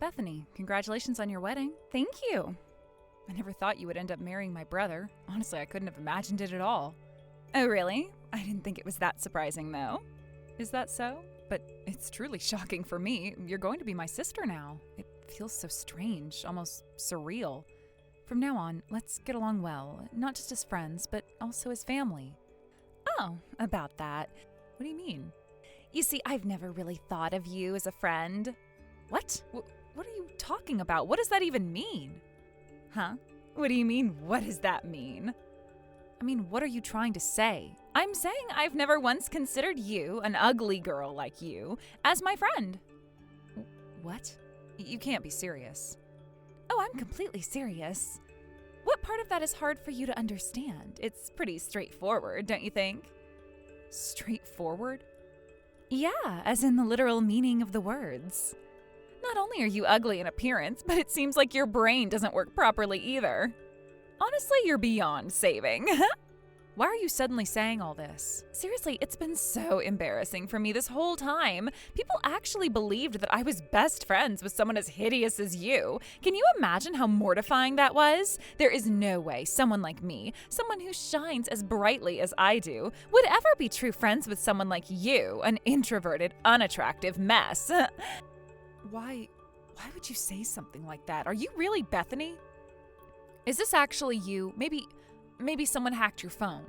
Bethany, congratulations on your wedding. Thank you. I never thought you would end up marrying my brother. Honestly, I couldn't have imagined it at all. Oh, really? I didn't think it was that surprising, though. Is that so? But it's truly shocking for me. You're going to be my sister now. It feels so strange, almost surreal. From now on, let's get along well, not just as friends, but also as family. Oh, about that. What do you mean? You see, I've never really thought of you as a friend. What? What are you talking about? What does that even mean? Huh? What do you mean, what does that mean? I mean, what are you trying to say? I'm saying I've never once considered you, an ugly girl like you, as my friend. What? You can't be serious. Oh, I'm completely serious. What part of that is hard for you to understand? It's pretty straightforward, don't you think? Straightforward? Yeah, as in the literal meaning of the words. Not only are you ugly in appearance, but it seems like your brain doesn't work properly either. Honestly, you're beyond saving. Why are you suddenly saying all this? Seriously, it's been so embarrassing for me this whole time. People actually believed that I was best friends with someone as hideous as you. Can you imagine how mortifying that was? There is no way someone like me, someone who shines as brightly as I do, would ever be true friends with someone like you, an introverted, unattractive mess. Why would you say something like that? Are you really Bethany? Is this actually you? Maybe someone hacked your phone.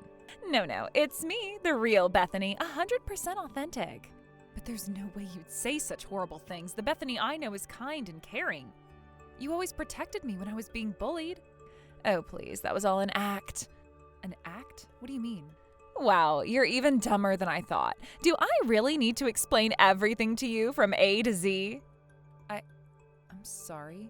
No, it's me, the real Bethany, 100% authentic. But there's no way you'd say such horrible things. The Bethany I know is kind and caring. You always protected me when I was being bullied. Oh, please, that was all an act. An act? What do you mean? Wow, you're even dumber than I thought. Do I really need to explain everything to you from A to Z? I'm sorry.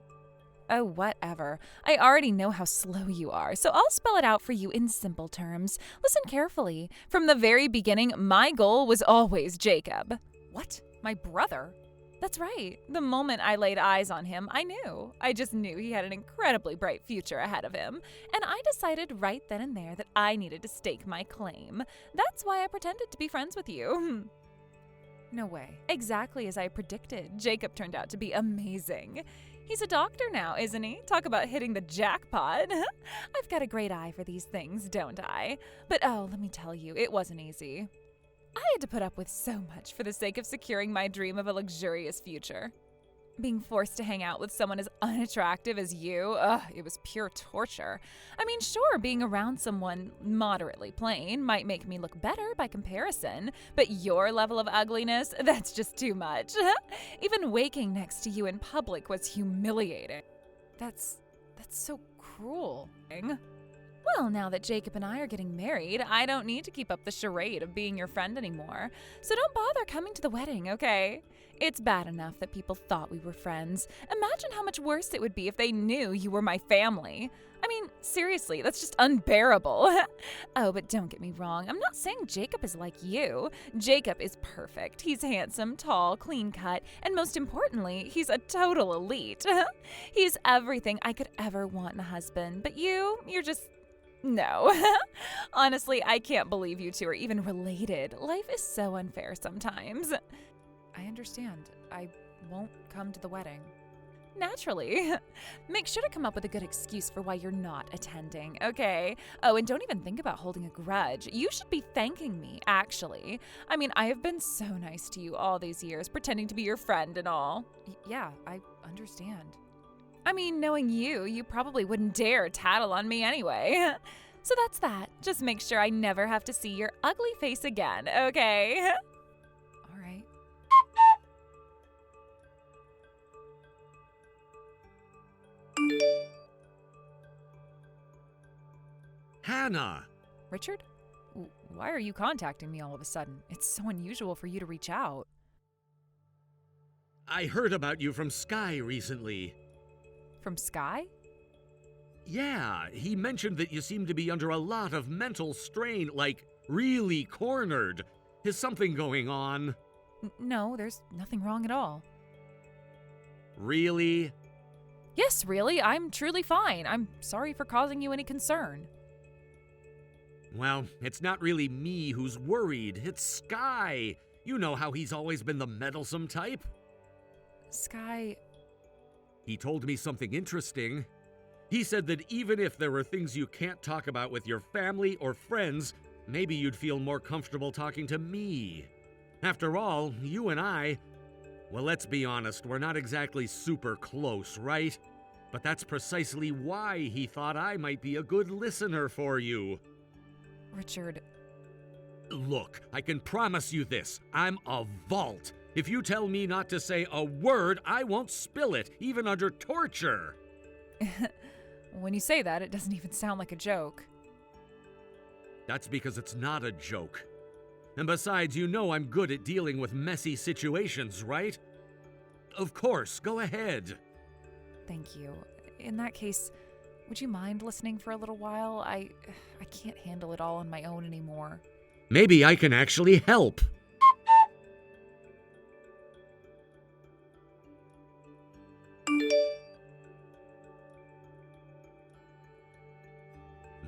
Oh, whatever. I already know how slow you are, so I'll spell it out for you in simple terms. Listen carefully. From the very beginning, my goal was always Jacob. What? My brother? That's right. The moment I laid eyes on him, I knew. I just knew he had an incredibly bright future ahead of him. And I decided right then and there that I needed to stake my claim. That's why I pretended to be friends with you. No way. Exactly as I predicted. Jacob turned out to be amazing. He's a doctor now, isn't he? Talk about hitting the jackpot. I've got a great eye for these things, don't I? But oh, let me tell you, it wasn't easy. I had to put up with so much for the sake of securing my dream of a luxurious future. Being forced to hang out with someone as unattractive as you, it was pure torture. I mean, sure, being around someone moderately plain might make me look better by comparison, but your level of ugliness, that's just too much. Even waking next to you in public was humiliating. That's so cruel. Well, now that Jacob and I are getting married, I don't need to keep up the charade of being your friend anymore. So don't bother coming to the wedding, okay? It's bad enough that people thought we were friends. Imagine how much worse it would be if they knew you were my family. I mean, seriously, that's just unbearable. Oh, but don't get me wrong. I'm not saying Jacob is like you. Jacob is perfect. He's handsome, tall, clean-cut, and most importantly, he's a total elite. He's everything I could ever want in a husband. But you're just... No. Honestly, I can't believe you two are even related. Life is so unfair sometimes. I understand. I won't come to the wedding. Naturally. Make sure to come up with a good excuse for why you're not attending, okay? Oh, and don't even think about holding a grudge. You should be thanking me, actually. I mean, I have been so nice to you all these years, pretending to be your friend and all. Yeah, I understand. I mean, knowing you probably wouldn't dare tattle on me anyway. So that's that. Just make sure I never have to see your ugly face again, okay? All right. Hannah! Richard? Why are you contacting me all of a sudden? It's so unusual for you to reach out. I heard about you from Sky recently. From Sky? Yeah, he mentioned that you seem to be under a lot of mental strain, like really cornered. Is something going on? No, there's nothing wrong at all. Really? Yes, really, I'm truly fine. I'm sorry for causing you any concern. Well, it's not really me who's worried, it's Sky. You know how he's always been the meddlesome type. Sky... He told me something interesting. He said that even if there are things you can't talk about with your family or friends, maybe you'd feel more comfortable talking to me. After all, you and I, well, let's be honest, we're not exactly super close, right? But that's precisely why he thought I might be a good listener for you. Richard, Look, I can promise you this. I'm a vault. If you tell me not to say a word, I won't spill it, even under torture. when you say that, it doesn't even sound like a joke. That's because it's not a joke. And besides, you know I'm good at dealing with messy situations, right? Of course, go ahead. Thank you. In that case, would you mind listening for a little while? I can't handle it all on my own anymore. Maybe I can actually help.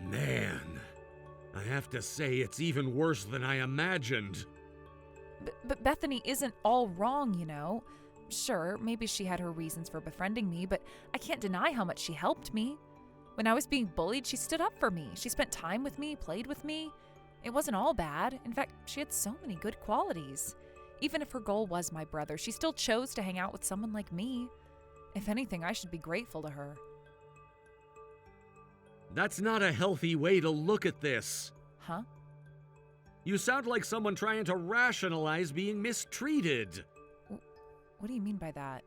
Man, I have to say it's even worse than I imagined. But Bethany isn't all wrong, you know. Sure, maybe she had her reasons for befriending me, but I can't deny how much she helped me. When I was being bullied, she stood up for me. She spent time with me, played with me. It wasn't all bad. In fact, she had so many good qualities. Even if her goal was my brother, she still chose to hang out with someone like me. If anything, I should be grateful to her. That's not a healthy way to look at this. Huh? You sound like someone trying to rationalize being mistreated. What do you mean by that?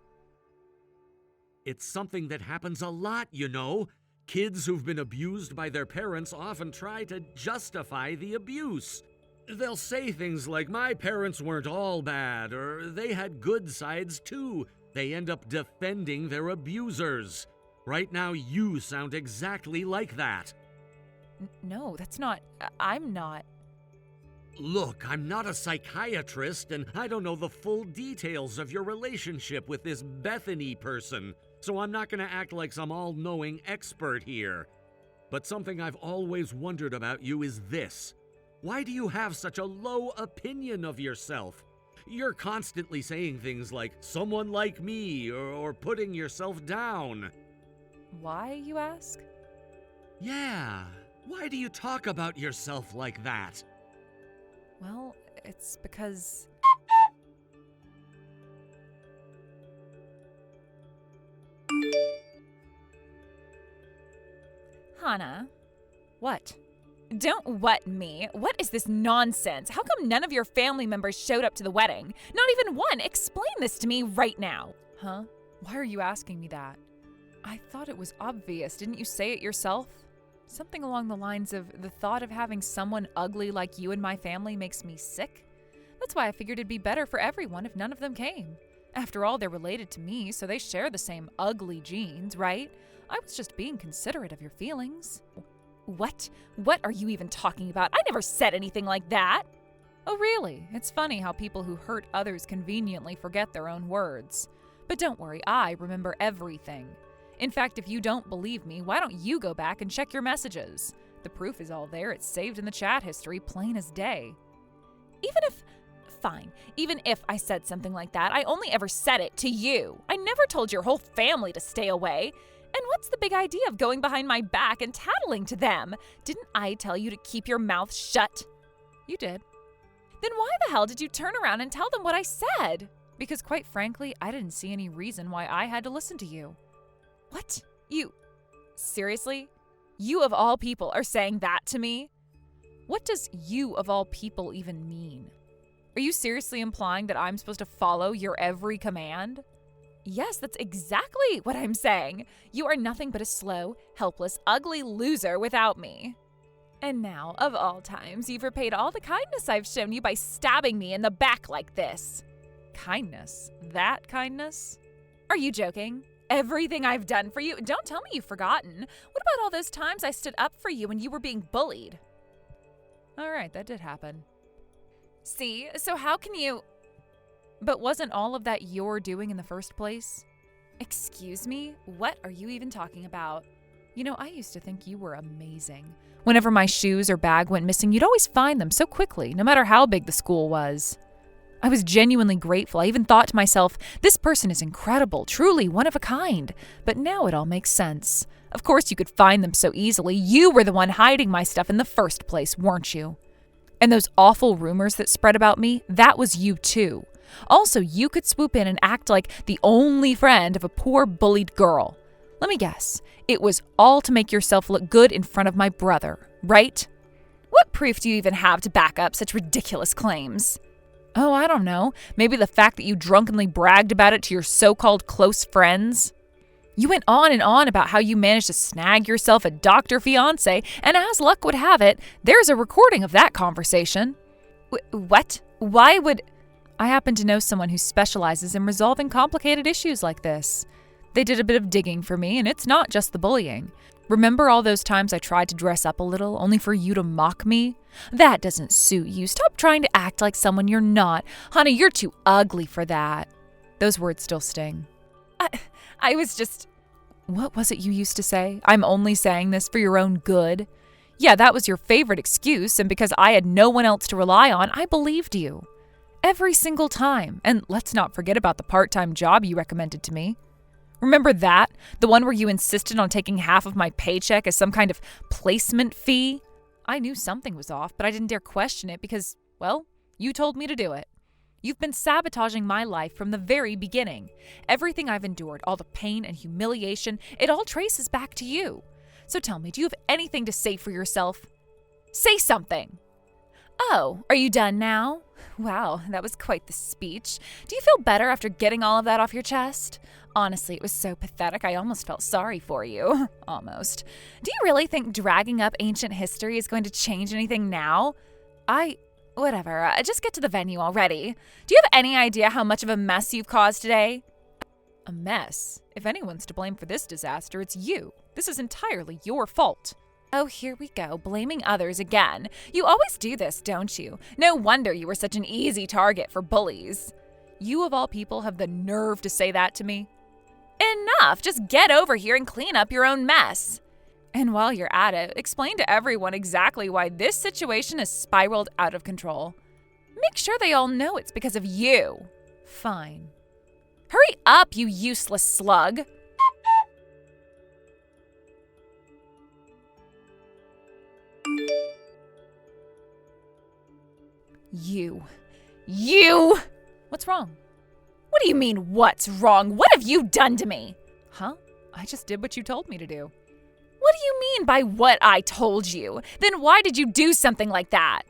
It's something that happens a lot, you know. Kids who've been abused by their parents often try to justify the abuse. They'll say things like, my parents weren't all bad, or they had good sides too. They end up defending their abusers. Right now, you sound exactly like that. No, that's not. I'm not. Look, I'm not a psychiatrist, and I don't know the full details of your relationship with this Bethany person, so I'm not going to act like some all-knowing expert here. But something I've always wondered about you is this. Why do you have such a low opinion of yourself? You're constantly saying things like, someone like me, or putting yourself down. Why, you ask? Yeah, why do you talk about yourself like that? Well, it's because... Hannah, What? don't what me. What is this nonsense? How come none of your family members showed up to the wedding? Not even one. Explain this to me right now. Huh? Why are you asking me that? I thought it was obvious. Didn't you say it yourself? Something along the lines of, the thought of having someone ugly like you in my family makes me sick. That's why I figured it'd be better for everyone if none of them came. After all, they're related to me, so they share the same ugly genes, right? I was just being considerate of your feelings. What? What are you even talking about? I never said anything like that. Oh, really? It's funny how people who hurt others conveniently forget their own words. But don't worry, I remember everything. In fact, if you don't believe me, why don't you go back and check your messages? The proof is all there. It's saved in the chat history, plain as day. Even if I said something like that, I only ever said it to you. I never told your whole family to stay away. And what's the big idea of going behind my back and tattling to them? Didn't I tell you to keep your mouth shut? You did. Then why the hell did you turn around and tell them what I said? Because quite frankly, I didn't see any reason why I had to listen to you. What? Seriously? You of all people are saying that to me? What does you of all people even mean? Are you seriously implying that I'm supposed to follow your every command? Yes, that's exactly what I'm saying. You are nothing but a slow, helpless, ugly loser without me. And now, of all times, you've repaid all the kindness I've shown you by stabbing me in the back like this. Kindness? That kindness? Are you joking? Everything I've done for you? Don't tell me you've forgotten. What about all those times I stood up for you when you were being bullied? All right, that did happen. See? So how can you... But wasn't all of that your doing in the first place? Excuse me? What are you even talking about? You know, I used to think you were amazing. Whenever my shoes or bag went missing, you'd always find them so quickly, no matter how big the school was. I was genuinely grateful. I even thought to myself, this person is incredible, truly one of a kind. But now it all makes sense. Of course you could find them so easily. You were the one hiding my stuff in the first place, weren't you? And those awful rumors that spread about me, that was you too. Also, you could swoop in and act like the only friend of a poor bullied girl. Let me guess, it was all to make yourself look good in front of my brother, right? What proof do you even have to back up such ridiculous claims? Oh, I don't know. Maybe the fact that you drunkenly bragged about it to your so-called close friends? You went on and on about how you managed to snag yourself a doctor fiancé, and as luck would have it, there's a recording of that conversation. What? Why would... I happen to know someone who specializes in resolving complicated issues like this. They did a bit of digging for me, and it's not just the bullying. Remember all those times I tried to dress up a little, only for you to mock me? That doesn't suit you. Stop trying to act like someone you're not. Honey, you're too ugly for that. Those words still sting. I was just... What was it you used to say? I'm only saying this for your own good. Yeah, that was your favorite excuse, and because I had no one else to rely on, I believed you. Every single time. And let's not forget about the part-time job you recommended to me. Remember that? The one where you insisted on taking half of my paycheck as some kind of placement fee? I knew something was off, but I didn't dare question it because, well, you told me to do it. You've been sabotaging my life from the very beginning. Everything I've endured, all the pain and humiliation, it all traces back to you. So tell me, do you have anything to say for yourself? Say something! Oh, are you done now? Wow, that was quite the speech. Do you feel better after getting all of that off your chest? Honestly, it was so pathetic, I almost felt sorry for you. Almost. Do you really think dragging up ancient history is going to change anything now? Whatever, just get to the venue already. Do you have any idea how much of a mess you've caused today? A mess? If anyone's to blame for this disaster, it's you. This is entirely your fault. Oh, here we go, blaming others again. You always do this, don't you? No wonder you were such an easy target for bullies. You of all people have the nerve to say that to me? Enough! Just get over here and clean up your own mess. And while you're at it, explain to everyone exactly why this situation has spiraled out of control. Make sure they all know it's because of you. Fine. Hurry up, you useless slug! You! What's wrong? What do you mean, what's wrong? What have you done to me? Huh? I just did what you told me to do. What do you mean by what I told you? Then why did you do something like that?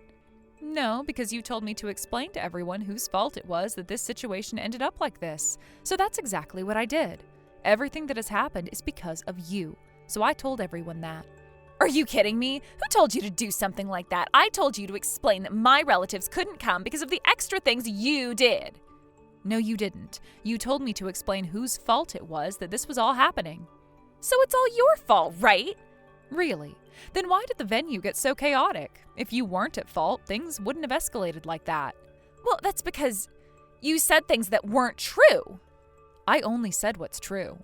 No, because you told me to explain to everyone whose fault it was that this situation ended up like this. So that's exactly what I did. Everything that has happened is because of you. So I told everyone that. Are you kidding me? Who told you to do something like that? I told you to explain that my relatives couldn't come because of the extra things you did. No, you didn't. You told me to explain whose fault it was that this was all happening. So it's all your fault, right? Really? Then why did the venue get so chaotic? If you weren't at fault, things wouldn't have escalated like that. Well, that's because you said things that weren't true. I only said what's true.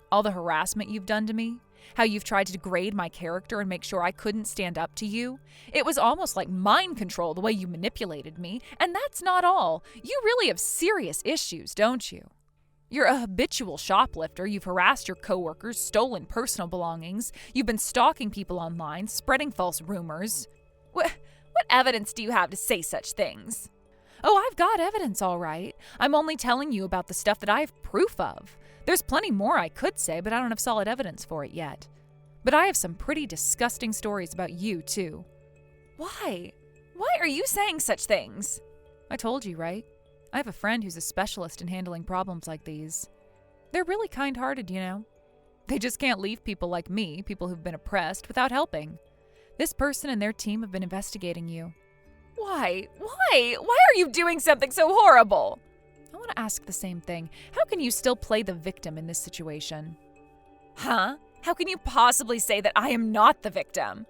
All the harassment you've done to me, how you've tried to degrade my character and make sure I couldn't stand up to you. It was almost like mind control the way you manipulated me. And that's not all. You really have serious issues, don't you? You're a habitual shoplifter. You've harassed your coworkers, stolen personal belongings. You've been stalking people online, spreading false rumors. What evidence do you have to say such things? Oh, I've got evidence, all right. I'm only telling you about the stuff that I have proof of. There's plenty more I could say, but I don't have solid evidence for it yet. But I have some pretty disgusting stories about you, too. Why? Why are you saying such things? I told you, right? I have a friend who's a specialist in handling problems like these. They're really kind-hearted, you know. They just can't leave people like me, people who've been oppressed, without helping. This person and their team have been investigating you. Why? Why? Why are you doing something so horrible? I want to ask the same thing. How can you still play the victim in this situation? Huh? How can you possibly say that I am not the victim?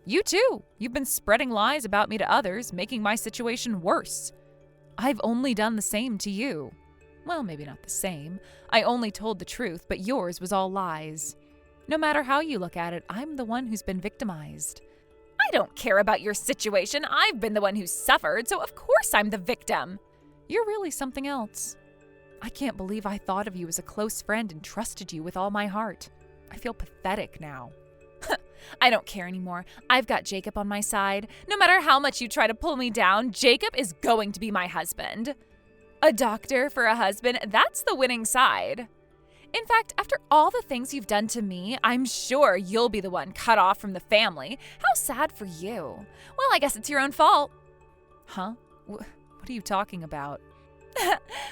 You too. You've been spreading lies about me to others, making my situation worse. I've only done the same to you. Well, maybe not the same. I only told the truth, but yours was all lies. No matter how you look at it, I'm the one who's been victimized. I don't care about your situation. I've been the one who suffered, so of course I'm the victim. You're really something else. I can't believe I thought of you as a close friend and trusted you with all my heart. I feel pathetic now. I don't care anymore. I've got Jacob on my side. No matter how much you try to pull me down, Jacob is going to be my husband. A doctor for a husband, that's the winning side. In fact, after all the things you've done to me, I'm sure you'll be the one cut off from the family. How sad for you. Well, I guess it's your own fault. Huh? What are you talking about?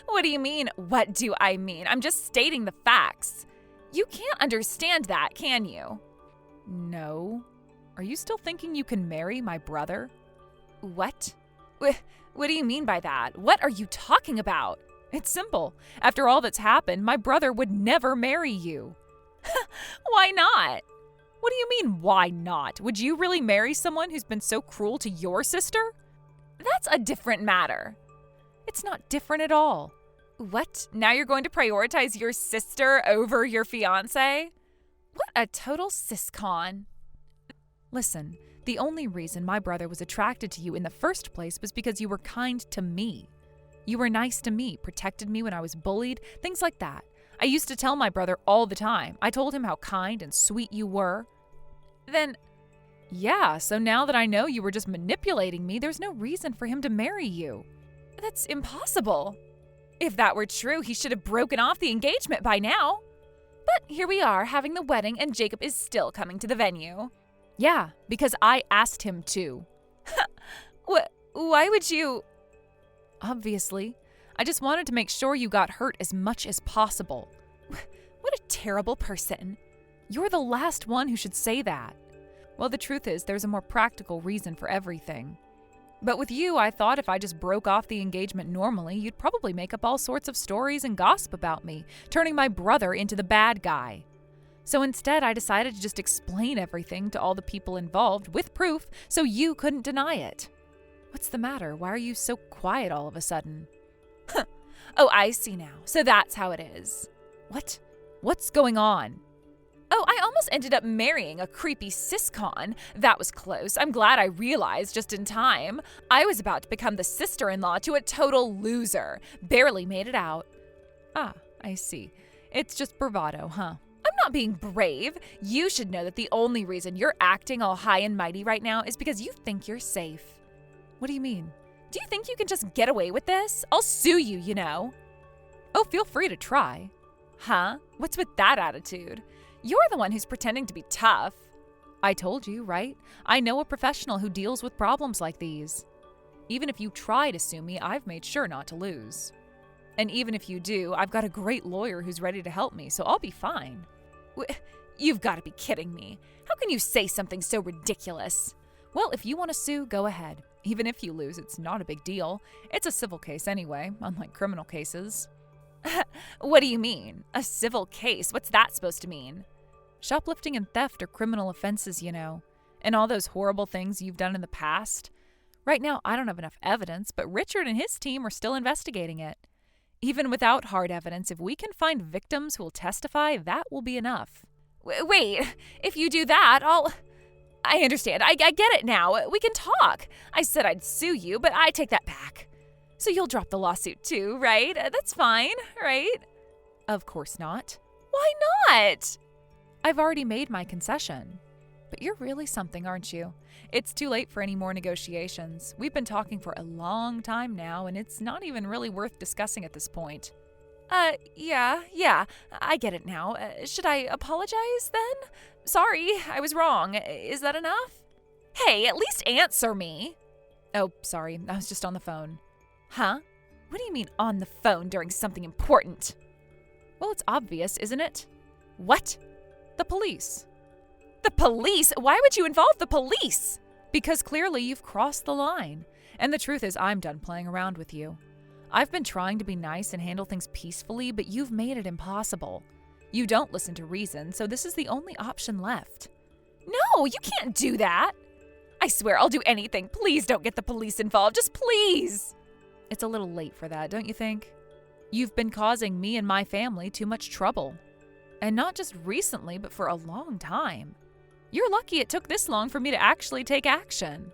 What do you mean, what do I mean? I'm just stating the facts. You can't understand that, can you? No. Are you still thinking you can marry my brother? What? What do you mean by that? What are you talking about? It's simple. After all that's happened, my brother would never marry you. Why not? What do you mean, why not? Would you really marry someone who's been so cruel to your sister? That's a different matter. It's not different at all. What? Now you're going to prioritize your sister over your fiancé? What a total siscon. Listen, the only reason my brother was attracted to you in the first place was because you were kind to me. You were nice to me, protected me when I was bullied, things like that. I used to tell my brother all the time. I told him how kind and sweet you were. Then, yeah, so now that I know you were just manipulating me, there's no reason for him to marry you. That's impossible. If that were true, he should have broken off the engagement by now. But here we are, having the wedding, and Jacob is still coming to the venue. Yeah, because I asked him to. Why would you? Obviously. I just wanted to make sure you got hurt as much as possible. What a terrible person. You're the last one who should say that. Well, the truth is, there's a more practical reason for everything. But with you, I thought if I just broke off the engagement normally, you'd probably make up all sorts of stories and gossip about me, turning my brother into the bad guy. So instead, I decided to just explain everything to all the people involved with proof so you couldn't deny it. What's the matter? Why are you so quiet all of a sudden? Oh, I see now. So that's how it is. What? What's going on? Oh, I almost ended up marrying a creepy siscon. That was close. I'm glad I realized just in time. I was about to become the sister-in-law to a total loser. Barely made it out. Ah, I see. It's just bravado, huh? I'm not being brave. You should know that the only reason you're acting all high and mighty right now is because you think you're safe. What do you mean? Do you think you can just get away with this? I'll sue you, you know. Oh, feel free to try. Huh? What's with that attitude? You're the one who's pretending to be tough. I told you, right? I know a professional who deals with problems like these. Even if you try to sue me, I've made sure not to lose. And even if you do, I've got a great lawyer who's ready to help me, so I'll be fine. You've got to be kidding me. How can you say something so ridiculous? Well, if you want to sue, go ahead. Even if you lose, it's not a big deal. It's a civil case anyway, unlike criminal cases. What do you mean? A civil case? What's that supposed to mean? Shoplifting and theft are criminal offenses, you know. And all those horrible things you've done in the past. Right now, I don't have enough evidence, but Richard and his team are still investigating it. Even without hard evidence, if we can find victims who will testify, that will be enough. Wait, if you do that, I understand. I get it now. We can talk. I said I'd sue you, but I take that back. So you'll drop the lawsuit too, right? That's fine, right? Of course not. Why not? I've already made my concession. But you're really something, aren't you? It's too late for any more negotiations. We've been talking for a long time now, and it's not even really worth discussing at this point. Yeah, I get it now. Should I apologize then? Sorry, I was wrong. Is that enough? Hey, at least answer me. Oh, sorry, I was just on the phone. Huh? What do you mean on the phone during something important? Well, it's obvious, isn't it? What? The police. The police? Why would you involve the police? Because clearly you've crossed the line. And the truth is, I'm done playing around with you. I've been trying to be nice and handle things peacefully, but you've made it impossible. You don't listen to reason, so this is the only option left. No, you can't do that. I swear I'll do anything. Please don't get the police involved. Just please. It's a little late for that, don't you think? You've been causing me and my family too much trouble. And not just recently, but for a long time. You're lucky it took this long for me to actually take action.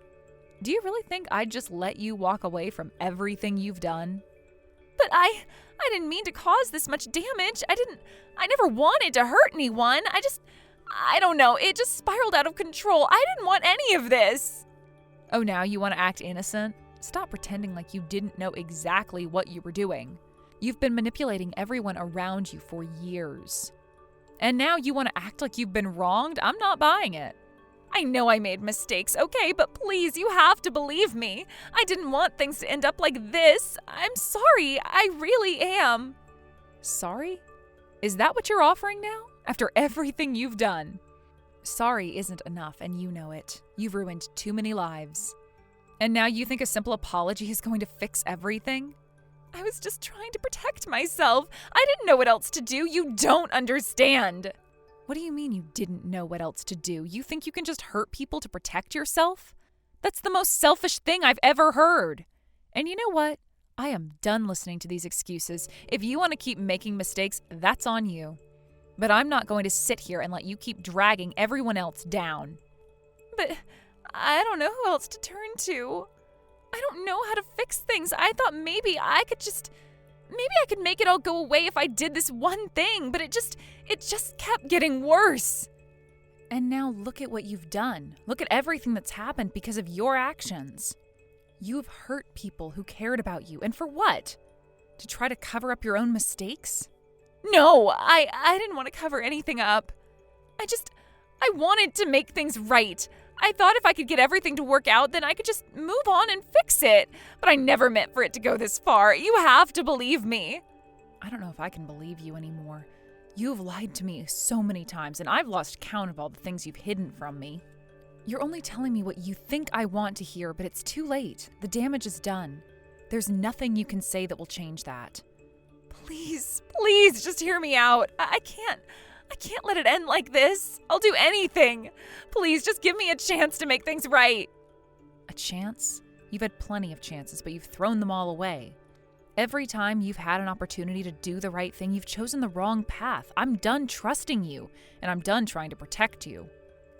Do you really think I'd just let you walk away from everything you've done? But I didn't mean to cause this much damage. I never wanted to hurt anyone. I don't know. It just spiraled out of control. I didn't want any of this. Oh, now you want to act innocent? Stop pretending like you didn't know exactly what you were doing. You've been manipulating everyone around you for years. And now you want to act like you've been wronged? I'm not buying it. I know I made mistakes, okay, but please, you have to believe me. I didn't want things to end up like this. I'm sorry. I really am. Sorry? Is that what you're offering now? After everything you've done? Sorry isn't enough, and you know it. You've ruined too many lives. And now you think a simple apology is going to fix everything? I was just trying to protect myself. I didn't know what else to do. You don't understand. What do you mean you didn't know what else to do? You think you can just hurt people to protect yourself? That's the most selfish thing I've ever heard. And you know what? I am done listening to these excuses. If you want to keep making mistakes, that's on you. But I'm not going to sit here and let you keep dragging everyone else down. But I don't know who else to turn to. I don't know how to fix things. I thought maybe I could make it all go away if I did this one thing, but it just kept getting worse. And now look at what you've done. Look at everything that's happened because of your actions. You've hurt people who cared about you. And for what? To try to cover up your own mistakes? No, I didn't want to cover anything up. I wanted to make things right. I thought if I could get everything to work out, then I could just move on and fix it. But I never meant for it to go this far. You have to believe me. I don't know if I can believe you anymore. You've lied to me so many times, and I've lost count of all the things you've hidden from me. You're only telling me what you think I want to hear, but it's too late. The damage is done. There's nothing you can say that will change that. Please, just hear me out. I can't let it end like this. I'll do anything. Please, just give me a chance to make things right. A chance? You've had plenty of chances, but you've thrown them all away. Every time you've had an opportunity to do the right thing, you've chosen the wrong path. I'm done trusting you, and I'm done trying to protect you.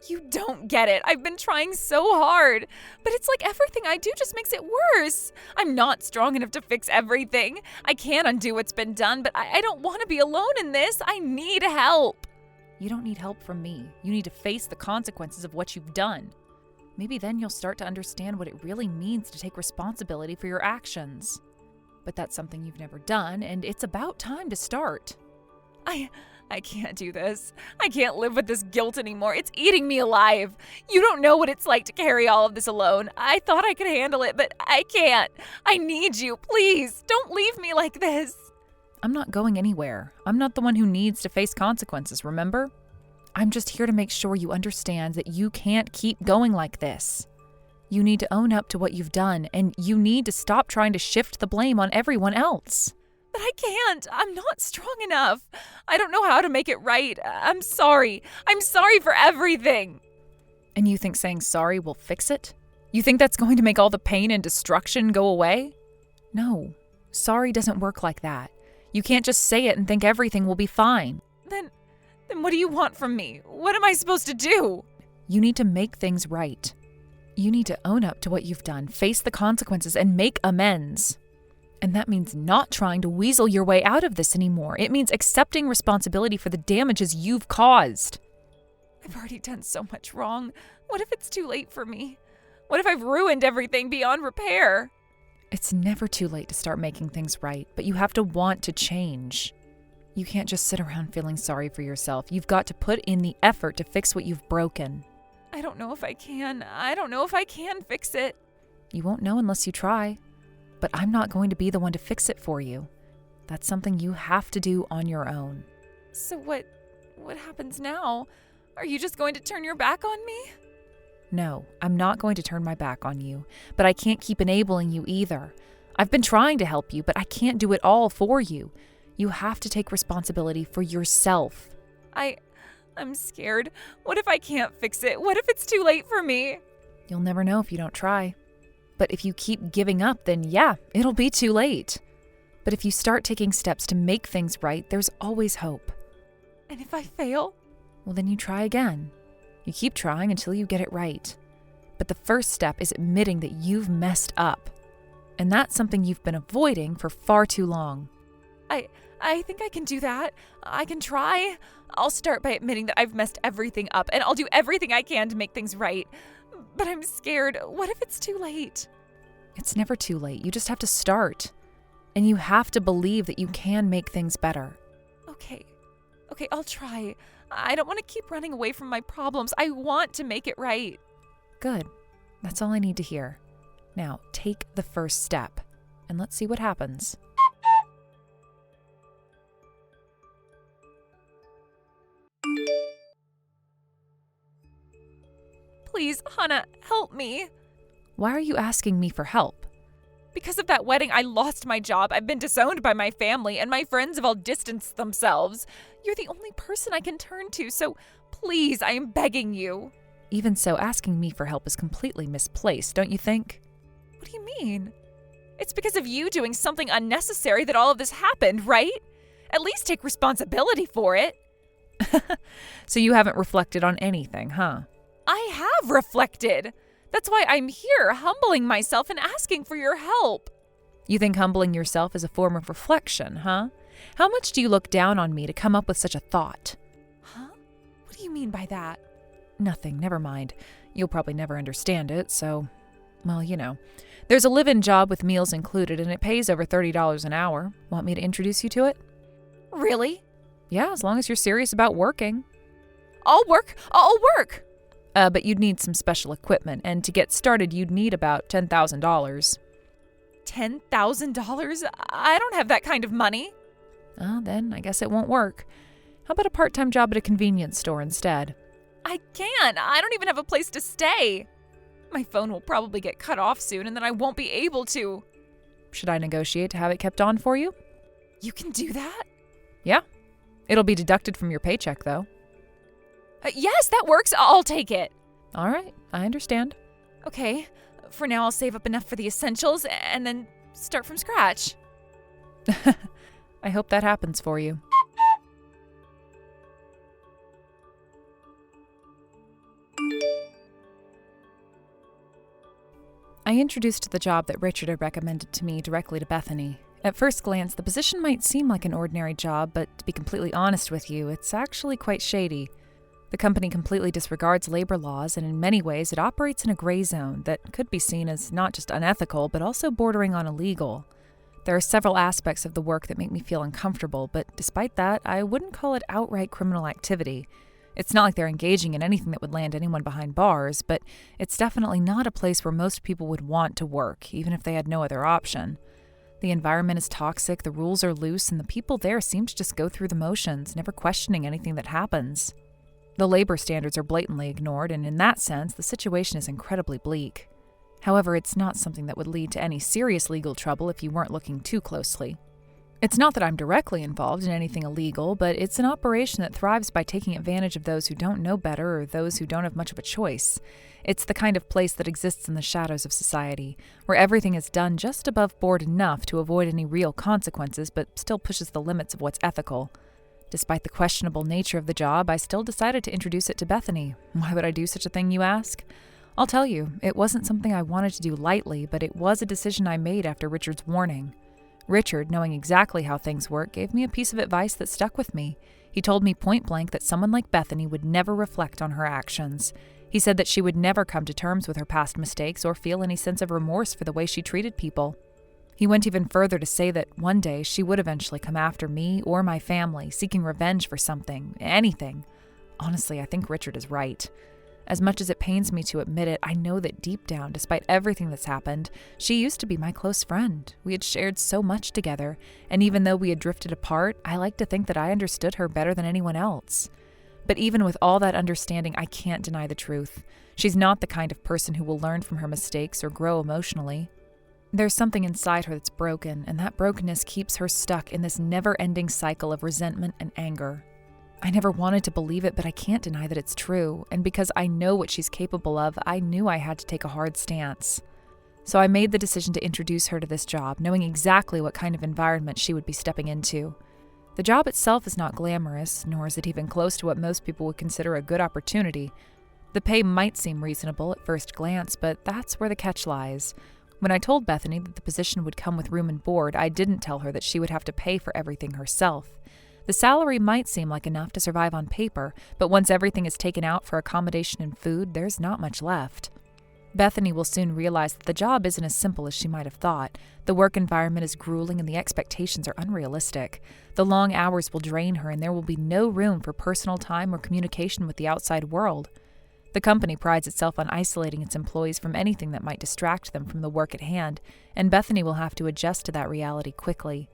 You don't get it. I've been trying so hard, but it's like everything I do just makes it worse. I'm not strong enough to fix everything. I can't undo what's been done, but I don't want to be alone in this. I need help. You don't need help from me. You need to face the consequences of what you've done. Maybe then you'll start to understand what it really means to take responsibility for your actions. But that's something you've never done, and it's about time to start. I can't do this. I can't live with this guilt anymore. It's eating me alive. You don't know what it's like to carry all of this alone. I thought I could handle it, but I can't. I need you. Please, don't leave me like this. I'm not going anywhere. I'm not the one who needs to face consequences, remember? I'm just here to make sure you understand that you can't keep going like this. You need to own up to what you've done, and you need to stop trying to shift the blame on everyone else. But I can't. I'm not strong enough. I don't know how to make it right. I'm sorry. I'm sorry for everything. And you think saying sorry will fix it? You think that's going to make all the pain and destruction go away? No. Sorry doesn't work like that. You can't just say it and think everything will be fine. Then what do you want from me? What am I supposed to do? You need to make things right. You need to own up to what you've done, face the consequences, and make amends. And that means not trying to weasel your way out of this anymore. It means accepting responsibility for the damages you've caused. I've already done so much wrong. What if it's too late for me? What if I've ruined everything beyond repair? It's never too late to start making things right, but you have to want to change. You can't just sit around feeling sorry for yourself. You've got to put in the effort to fix what you've broken. I don't know if I can. I don't know if I can fix it. You won't know unless you try. But I'm not going to be the one to fix it for you. That's something you have to do on your own. So what happens now? Are you just going to turn your back on me? No, I'm not going to turn my back on you, but I can't keep enabling you either. I've been trying to help you, but I can't do it all for you. You have to take responsibility for yourself. I'm scared. What if I can't fix it? What if it's too late for me? You'll never know if you don't try. But if you keep giving up, then yeah, it'll be too late. But if you start taking steps to make things right, there's always hope. And if I fail? Well, then you try again. You keep trying until you get it right. But the first step is admitting that you've messed up. And that's something you've been avoiding for far too long. I think I can do that. I can try. I'll start by admitting that I've messed everything up, and I'll do everything I can to make things right. But I'm scared. What if it's too late? It's never too late. You just have to start. And you have to believe that you can make things better. Okay, I'll try. I don't want to keep running away from my problems. I want to make it right. Good. That's all I need to hear. Now, take the first step, and let's see what happens. Please, Hannah, help me. Why are you asking me for help? Because of that wedding, I lost my job. I've been disowned by my family, and my friends have all distanced themselves. You're the only person I can turn to, so please, I am begging you. Even so, asking me for help is completely misplaced, don't you think? What do you mean? It's because of you doing something unnecessary that all of this happened, right? At least take responsibility for it. So you haven't reflected on anything, huh? I have reflected. That's why I'm here, humbling myself and asking for your help. You think humbling yourself is a form of reflection, huh? How much do you look down on me to come up with such a thought? Huh? What do you mean by that? Nothing, never mind. You'll probably never understand it, so, well, you know. There's a live-in job with meals included, and it pays over $30 an hour. Want me to introduce you to it? Really? Yeah, as long as you're serious about working. I'll work. But you'd need some special equipment, and to get started, you'd need about $10,000. $10,000? I don't have that kind of money. Then I guess it won't work. How about a part-time job at a convenience store instead? I can't. I don't even have a place to stay. My phone will probably get cut off soon, and then I won't be able to. Should I negotiate to have it kept on for you? You can do that? Yeah. It'll be deducted from your paycheck, though. Yes, that works. I'll take it. All right, I understand. Okay, for now I'll save up enough for the essentials and then start from scratch. I hope that happens for you. I introduced the job that Richard had recommended to me directly to Bethany. At first glance, the position might seem like an ordinary job, but to be completely honest with you, it's actually quite shady. The company completely disregards labor laws, and in many ways it operates in a gray zone that could be seen as not just unethical, but also bordering on illegal. There are several aspects of the work that make me feel uncomfortable, but despite that, I wouldn't call it outright criminal activity. It's not like they're engaging in anything that would land anyone behind bars, but it's definitely not a place where most people would want to work, even if they had no other option. The environment is toxic, the rules are loose, and the people there seem to just go through the motions, never questioning anything that happens. The labor standards are blatantly ignored, and in that sense, the situation is incredibly bleak. However, it's not something that would lead to any serious legal trouble if you weren't looking too closely. It's not that I'm directly involved in anything illegal, but it's an operation that thrives by taking advantage of those who don't know better or those who don't have much of a choice. It's the kind of place that exists in the shadows of society, where everything is done just above board enough to avoid any real consequences, but still pushes the limits of what's ethical. Despite the questionable nature of the job, I still decided to introduce it to Bethany. Why would I do such a thing, you ask? I'll tell you, it wasn't something I wanted to do lightly, but it was a decision I made after Richard's warning. Richard, knowing exactly how things work, gave me a piece of advice that stuck with me. He told me point blank that someone like Bethany would never reflect on her actions. He said that she would never come to terms with her past mistakes or feel any sense of remorse for the way she treated people. He went even further to say that one day she would eventually come after me or my family, seeking revenge for something, anything. Honestly, I think Richard is right. As much as it pains me to admit it, I know that deep down, despite everything that's happened, she used to be my close friend. We had shared so much together, and even though we had drifted apart, I like to think that I understood her better than anyone else. But even with all that understanding, I can't deny the truth. She's not the kind of person who will learn from her mistakes or grow emotionally. There's something inside her that's broken, and that brokenness keeps her stuck in this never-ending cycle of resentment and anger. I never wanted to believe it, but I can't deny that it's true, and because I know what she's capable of, I knew I had to take a hard stance. So I made the decision to introduce her to this job, knowing exactly what kind of environment she would be stepping into. The job itself is not glamorous, nor is it even close to what most people would consider a good opportunity. The pay might seem reasonable at first glance, but that's where the catch lies. When I told Bethany that the position would come with room and board, I didn't tell her that she would have to pay for everything herself. The salary might seem like enough to survive on paper, but once everything is taken out for accommodation and food, there's not much left. Bethany will soon realize that the job isn't as simple as she might have thought. The work environment is grueling and the expectations are unrealistic. The long hours will drain her and there will be no room for personal time or communication with the outside world. The company prides itself on isolating its employees from anything that might distract them from the work at hand, and Bethany will have to adjust to that reality quickly.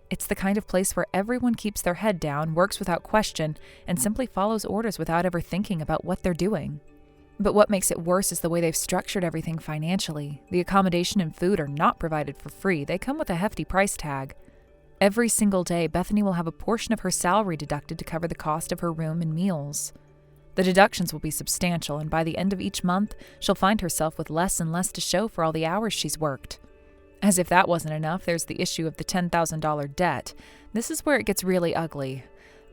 It's the kind of place where everyone keeps their head down, works without question, and simply follows orders without ever thinking about what they're doing. But what makes it worse is the way they've structured everything financially. The accommodation and food are not provided for free. They come with a hefty price tag. Every single day, Bethany will have a portion of her salary deducted to cover the cost of her room and meals. The deductions will be substantial, and by the end of each month, she'll find herself with less and less to show for all the hours she's worked. As if that wasn't enough, there's the issue of the $10,000 debt. This is where it gets really ugly.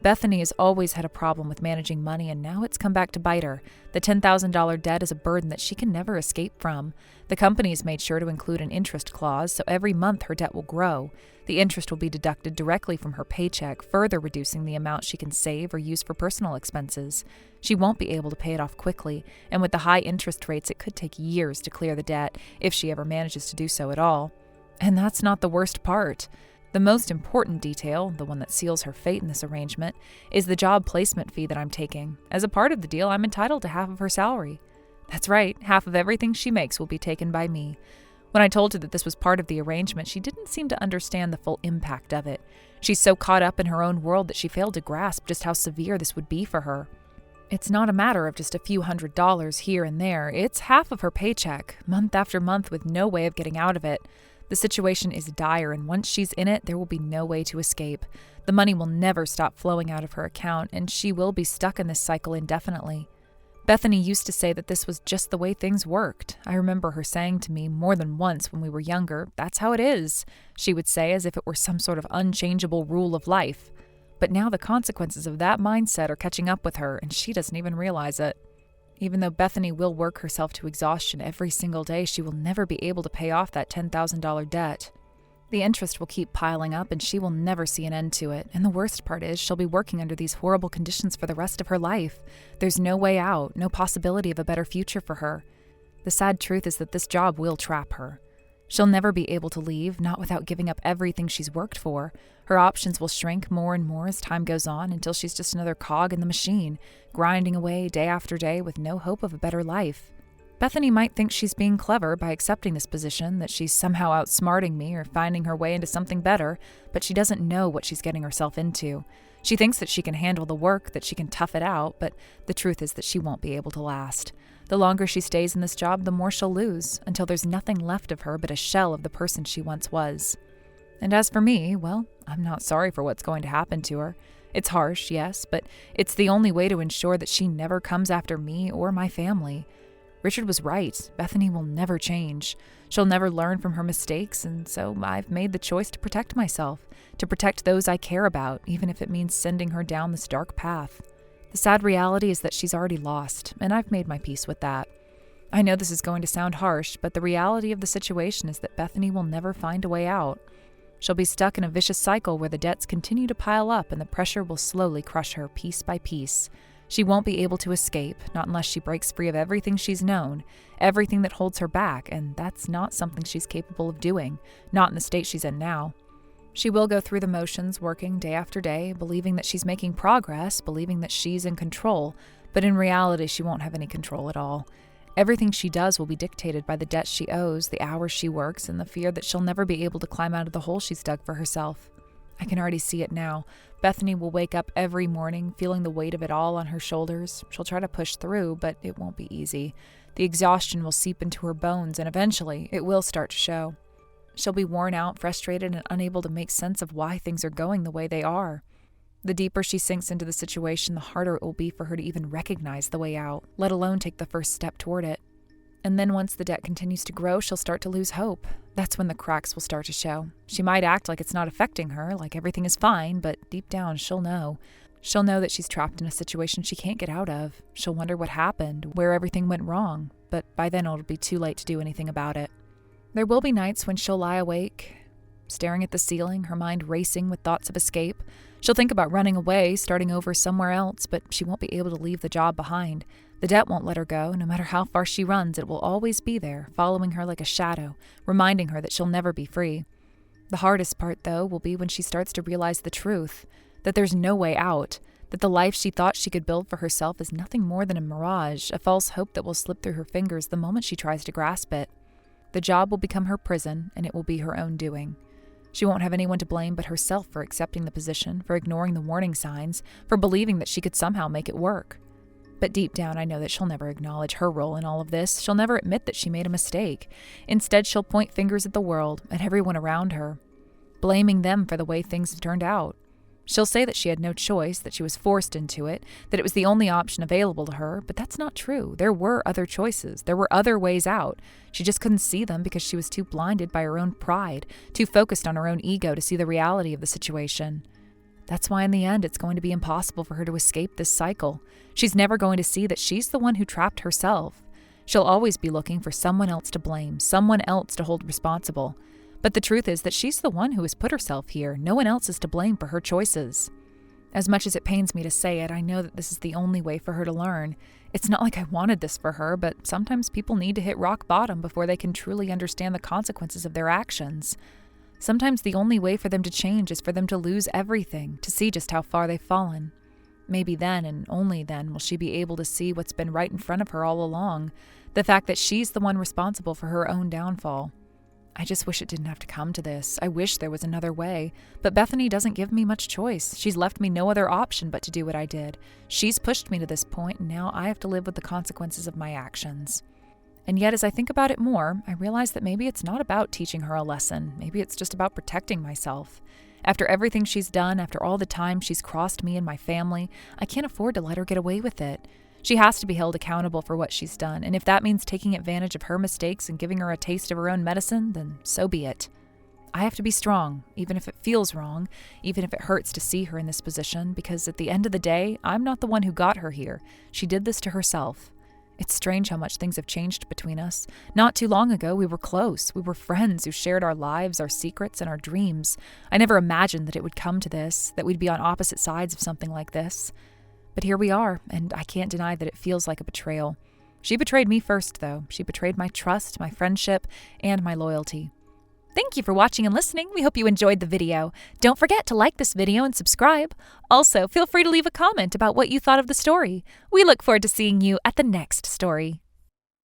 Bethany has always had a problem with managing money, and now it's come back to bite her. The $10,000 debt is a burden that she can never escape from. The company has made sure to include an interest clause, so every month her debt will grow. The interest will be deducted directly from her paycheck, further reducing the amount she can save or use for personal expenses. She won't be able to pay it off quickly, and with the high interest rates, it could take years to clear the debt, if she ever manages to do so at all. And that's not the worst part. The most important detail, the one that seals her fate in this arrangement, is the job placement fee that I'm taking. As a part of the deal, I'm entitled to half of her salary. That's right, half of everything she makes will be taken by me. When I told her that this was part of the arrangement, she didn't seem to understand the full impact of it. She's so caught up in her own world that she failed to grasp just how severe this would be for her. It's not a matter of just a few $100s here and there. It's half of her paycheck, month after month, with no way of getting out of it. The situation is dire, and once she's in it, there will be no way to escape. The money will never stop flowing out of her account, and she will be stuck in this cycle indefinitely. Bethany used to say that this was just the way things worked. I remember her saying to me more than once when we were younger, "That's how it is," she would say, as if it were some sort of unchangeable rule of life. But now the consequences of that mindset are catching up with her, and she doesn't even realize it. Even though Bethany will work herself to exhaustion every single day, she will never be able to pay off that $10,000 debt. The interest will keep piling up, and she will never see an end to it. And the worst part is, she'll be working under these horrible conditions for the rest of her life. There's no way out, no possibility of a better future for her. The sad truth is that this job will trap her. She'll never be able to leave, not without giving up everything she's worked for. Her options will shrink more and more as time goes on until she's just another cog in the machine, grinding away day after day with no hope of a better life. Bethany might think she's being clever by accepting this position, that she's somehow outsmarting me or finding her way into something better, but she doesn't know what she's getting herself into. She thinks that she can handle the work, that she can tough it out, but the truth is that she won't be able to last. The longer she stays in this job, the more she'll lose, until there's nothing left of her but a shell of the person she once was. And as for me, well, I'm not sorry for what's going to happen to her. It's harsh, yes, but it's the only way to ensure that she never comes after me or my family. Richard was right. Bethany will never change. She'll never learn from her mistakes, and so I've made the choice to protect myself, to protect those I care about, even if it means sending her down this dark path. The sad reality is that she's already lost, and I've made my peace with that. I know this is going to sound harsh, but the reality of the situation is that Bethany will never find a way out. She'll be stuck in a vicious cycle where the debts continue to pile up and the pressure will slowly crush her piece by piece. She won't be able to escape, not unless she breaks free of everything she's known, everything that holds her back, and that's not something she's capable of doing, not in the state she's in now. She will go through the motions, working day after day, believing that she's making progress, believing that she's in control, but in reality she won't have any control at all. Everything she does will be dictated by the debt she owes, the hours she works, and the fear that she'll never be able to climb out of the hole she's dug for herself. I can already see it now. Bethany will wake up every morning feeling the weight of it all on her shoulders. She'll try to push through, but it won't be easy. The exhaustion will seep into her bones, and eventually it will start to show. She'll be worn out, frustrated, and unable to make sense of why things are going the way they are. The deeper she sinks into the situation, the harder it will be for her to even recognize the way out, let alone take the first step toward it. And then once the debt continues to grow, she'll start to lose hope. That's when the cracks will start to show. She might act like it's not affecting her, like everything is fine, but deep down she'll know. She'll know that she's trapped in a situation she can't get out of. She'll wonder what happened, where everything went wrong, but by then it'll be too late to do anything about it. There will be nights when she'll lie awake, staring at the ceiling, her mind racing with thoughts of escape. She'll think about running away, starting over somewhere else, but she won't be able to leave the job behind. The debt won't let her go. No matter how far she runs, it will always be there, following her like a shadow, reminding her that she'll never be free. The hardest part, though, will be when she starts to realize the truth, that there's no way out, that the life she thought she could build for herself is nothing more than a mirage, a false hope that will slip through her fingers the moment she tries to grasp it. The job will become her prison, and it will be her own doing. She won't have anyone to blame but herself for accepting the position, for ignoring the warning signs, for believing that she could somehow make it work. But deep down, I know that she'll never acknowledge her role in all of this. She'll never admit that she made a mistake. Instead, she'll point fingers at the world, at everyone around her, blaming them for the way things have turned out. She'll say that she had no choice, that she was forced into it, that it was the only option available to her, but that's not true. There were other choices. There were other ways out. She just couldn't see them because she was too blinded by her own pride, too focused on her own ego to see the reality of the situation. That's why in the end, it's going to be impossible for her to escape this cycle. She's never going to see that she's the one who trapped herself. She'll always be looking for someone else to blame, someone else to hold responsible. But the truth is that she's the one who has put herself here. No one else is to blame for her choices. As much as it pains me to say it, I know that this is the only way for her to learn. It's not like I wanted this for her, but sometimes people need to hit rock bottom before they can truly understand the consequences of their actions. Sometimes the only way for them to change is for them to lose everything, to see just how far they've fallen. Maybe then, and only then, will she be able to see what's been right in front of her all along, the fact that she's the one responsible for her own downfall. I just wish it didn't have to come to this. I wish there was another way. But Bethany doesn't give me much choice. She's left me no other option but to do what I did. She's pushed me to this point, and now I have to live with the consequences of my actions. And yet, as I think about it more, I realize that maybe it's not about teaching her a lesson. Maybe it's just about protecting myself. After everything she's done, after all the time she's crossed me and my family, I can't afford to let her get away with it. She has to be held accountable for what she's done, and if that means taking advantage of her mistakes and giving her a taste of her own medicine, then so be it. I have to be strong, even if it feels wrong, even if it hurts to see her in this position, because at the end of the day, I'm not the one who got her here. She did this to herself. It's strange how much things have changed between us. Not too long ago, we were close. We were friends who shared our lives, our secrets, and our dreams. I never imagined that it would come to this, that we'd be on opposite sides of something like this. But here we are, and I can't deny that it feels like a betrayal. She betrayed me first, though. She betrayed my trust, my friendship, and my loyalty. Thank you for watching and listening. We hope you enjoyed the video. Don't forget to like this video and subscribe. Also, feel free to leave a comment about what you thought of the story. We look forward to seeing you at the next story.